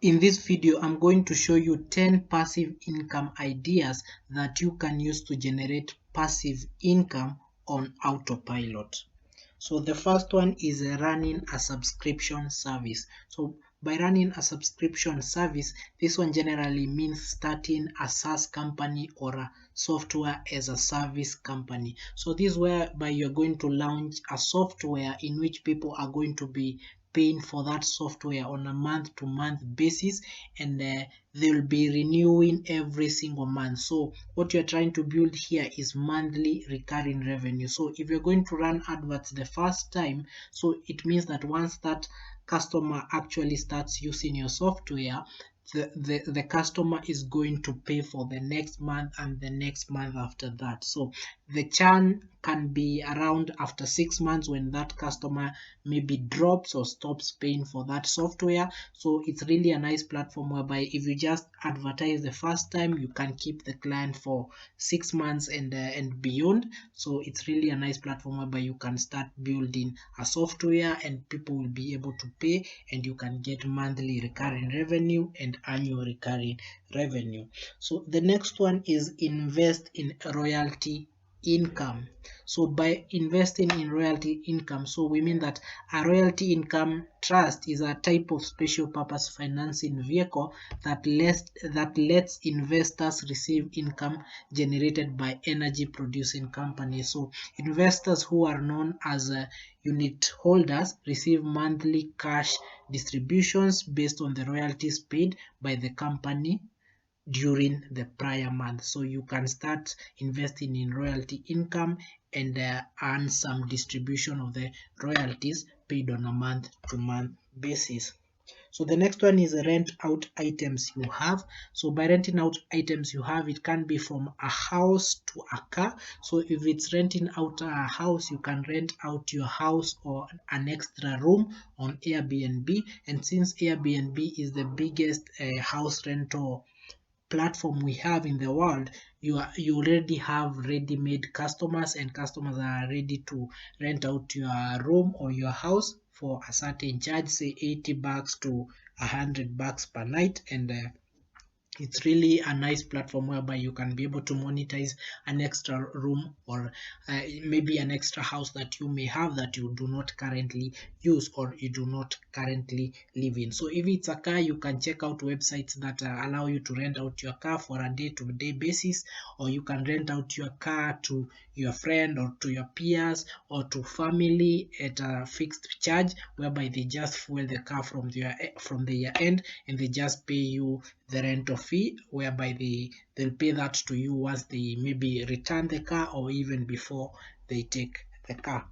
In this video, I'm going to show you 10 passive income ideas that you can use to generate passive income on autopilot. So the first one is running a subscription service. So by running a subscription service, this one generally means starting a SaaS company or a software as a service company. So this is whereby you're going to launch a software in which people are going to be paying for that software on a month-to-month basis, and they'll be renewing every single month. So what you're trying to build here is monthly recurring revenue. So if you're going to run adverts the first time, so it means that once that customer actually starts using your software, the customer is going to pay for the next month and the next month after that. So the churn can be around after 6 months when that customer maybe drops or stops paying for that software. So it's really a nice platform whereby if you just advertise the first time, you can keep the client for 6 months and beyond. So it's really a nice platform whereby you can start building a software and people will be able to pay, and you can get monthly recurring revenue and annual recurring revenue. So the next one is invest in royalty income. So by investing in royalty income, so we mean that a royalty income trust is a type of special purpose financing vehicle that lets investors receive income generated by energy producing companies. So investors who are known as unit holders receive monthly cash distributions based on the royalties paid by the company during the prior month. So you can start investing in royalty income and earn some distribution of the royalties paid on a month-to-month basis. So the next one is rent out items you have. So by renting out items you have, it can be from a house to a car. So if it's renting out a house, you can rent out your house or an extra room on Airbnb. And since Airbnb is the biggest house rental platform we have in the world, you already have ready-made customers, and customers are ready to rent out your room or your house for a certain charge, say $80 to $100 per night. And it's really a nice platform whereby you can be able to monetize an extra room or maybe an extra house that you may have that you do not currently use or you do not currently live in. So if it's a car, you can check out websites that allow you to rent out your car for a day-to-day basis, or you can rent out your car to your friend or to your peers or to family at a fixed charge, whereby they just fuel the car from their end, and they just pay you the rental fee, whereby they'll pay that to you once they maybe return the car or even before they take the car.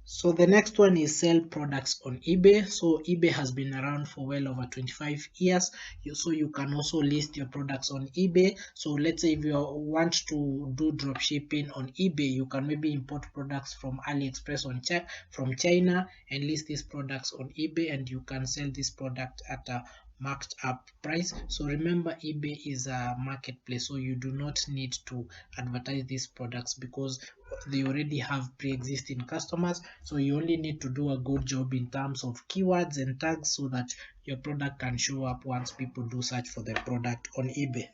So the next one is sell products on eBay. So eBay has been around for well over 25 years. So you can also list your products on eBay. So let's say if you want to do drop shipping on eBay, you can maybe import products from AliExpress from China and list these products on eBay, and you can sell this product at a marked up price. So remember, eBay is a marketplace, so you do not need to advertise these products because they already have pre-existing customers. So you only need to do a good job in terms of keywords and tags so that your product can show up once people do search for the product on eBay.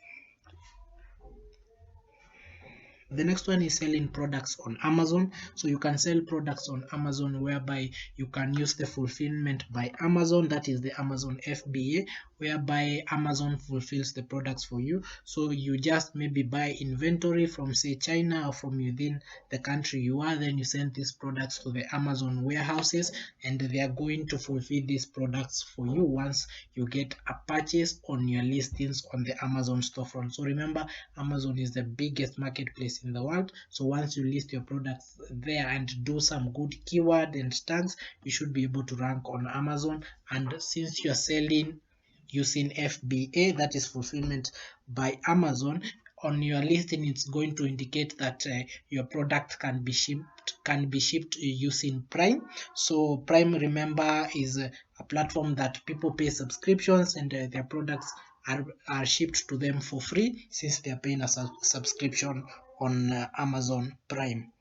The next one is selling products on Amazon. So you can sell products on Amazon whereby you can use the fulfillment by Amazon, that is the Amazon FBA, whereby Amazon fulfills the products for you. So you just maybe buy inventory from, say, China or from within the country you are, then you send these products to the Amazon warehouses, and they are going to fulfill these products for you once you get a purchase on your listings on the Amazon storefront. So remember, Amazon is the biggest marketplace in the world. So once you list your products there and do some good keyword and tags, you should be able to rank on Amazon. And since you're selling using FBA, that is fulfillment by Amazon, on your listing it's going to indicate that your product can be shipped using Prime. So Prime, remember, is a platform that people pay subscriptions, and their products are shipped to them for free since they are paying a subscription on Amazon Prime.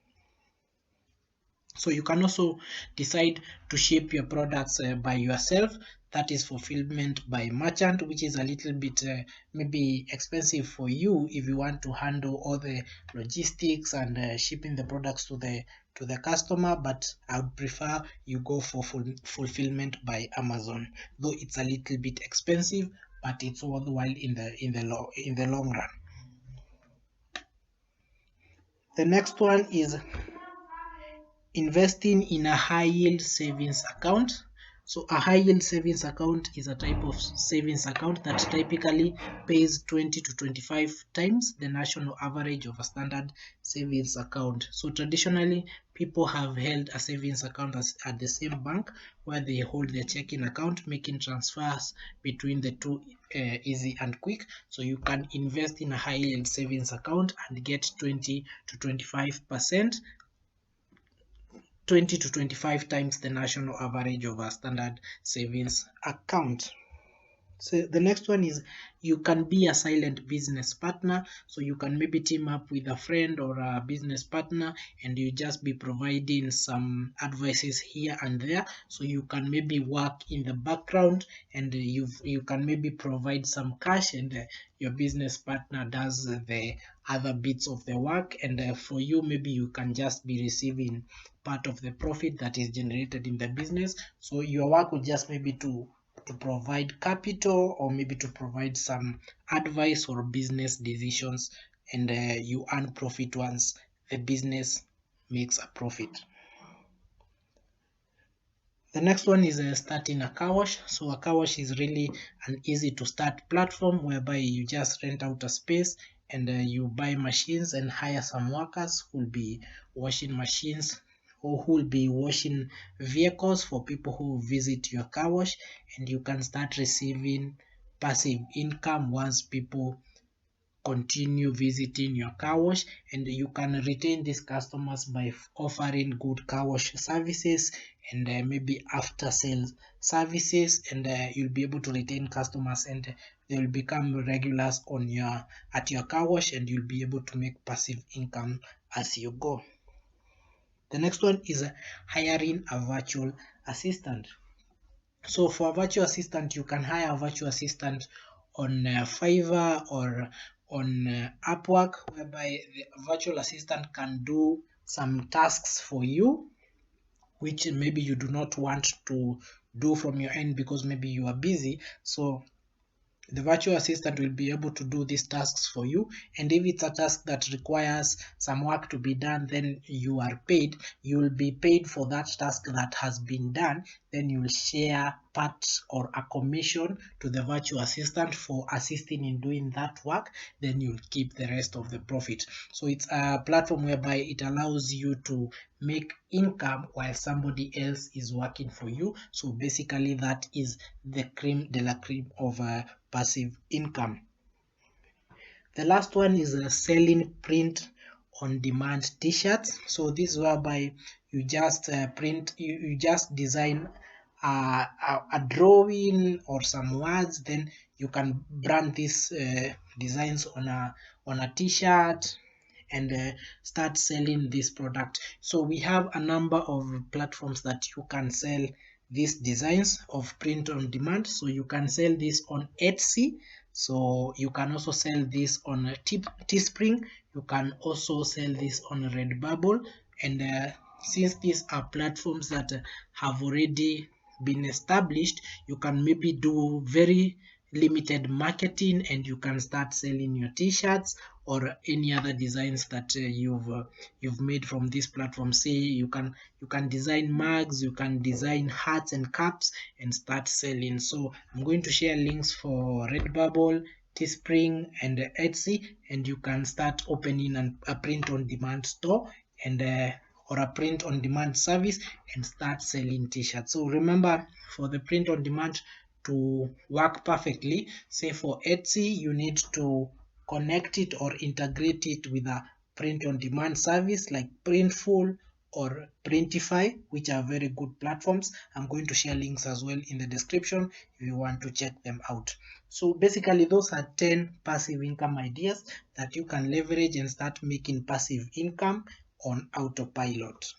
So you can also decide to ship your products by yourself. That is fulfillment by merchant, which is a little bit maybe expensive for you if you want to handle all the logistics and shipping the products to the customer. But I would prefer you go for fulfillment by Amazon, though it's a little bit expensive, but it's worthwhile in the long run. The next one is investing in a high yield savings account. So a high yield savings account is a type of savings account that typically pays 20 to 25 times the national average of a standard savings account. So traditionally, people have held a savings account at the same bank where they hold their checking account, making transfers between the two easy and quick. So you can invest in a high yield savings account and get 20 to 25%, 20 to 25 times the national average of a standard savings account. So the next one is you can be a silent business partner. So you can maybe team up with a friend or a business partner and you just be providing some advices here and there. So you can maybe work in the background and you can maybe provide some cash and your business partner does the other bits of the work, and for you maybe you can just be receiving part of the profit that is generated in the business. So your work will just maybe to provide capital or maybe to provide some advice or business decisions, and you earn profit once the business makes a profit. The next one is starting a car wash. So a car wash is really an easy to start platform whereby you just rent out a space and you buy machines and hire some workers who will be washing machines or who will be washing vehicles for people who visit your car wash, and you can start receiving passive income once people continue visiting your car wash, and you can retain these customers by offering good car wash services and maybe after sales services, and you'll be able to retain customers and they will become regulars on your at your car wash, and you'll be able to make passive income as you go. The next one is hiring a virtual assistant. So for a virtual assistant, you can hire a virtual assistant on Fiverr or on Upwork, whereby the virtual assistant can do some tasks for you, which maybe you do not want to do from your end because maybe you are busy. So the virtual assistant will be able to do these tasks for you, and if it's a task that requires some work to be done, then you are paid. You will be paid for that task that has been done. Then you will share part or a commission to the virtual assistant for assisting in doing that work. Then you'll keep the rest of the profit. So it's a platform whereby it allows you to make income while somebody else is working for you. So basically that is the cream de la cream of passive income. The last one is selling print on demand t-shirts. So this is whereby you just you just design a drawing or some words, then you can brand these designs on a t-shirt and start selling this product. So we have a number of platforms that you can sell these designs of print on demand. So you can sell this on Etsy. So you can also sell this on Teespring. You can also sell this on Redbubble. And since these are platforms that have already been established, you can maybe do very limited marketing and you can start selling your t-shirts or any other designs that you've made from this platform. Say you can design mugs, you can design hats and caps and start selling. So I'm going to share links for Redbubble, Teespring and Etsy, and you can start opening a print on demand store and or a print on demand service and start selling t-shirts. So remember, for the print on demand to work perfectly, say for Etsy, you need to connect it or integrate it with a print on demand service like Printful or Printify, which are very good platforms. I'm going to share links as well in the description if you want to check them out. So basically those are 10 passive income ideas that you can leverage and start making passive income on autopilot.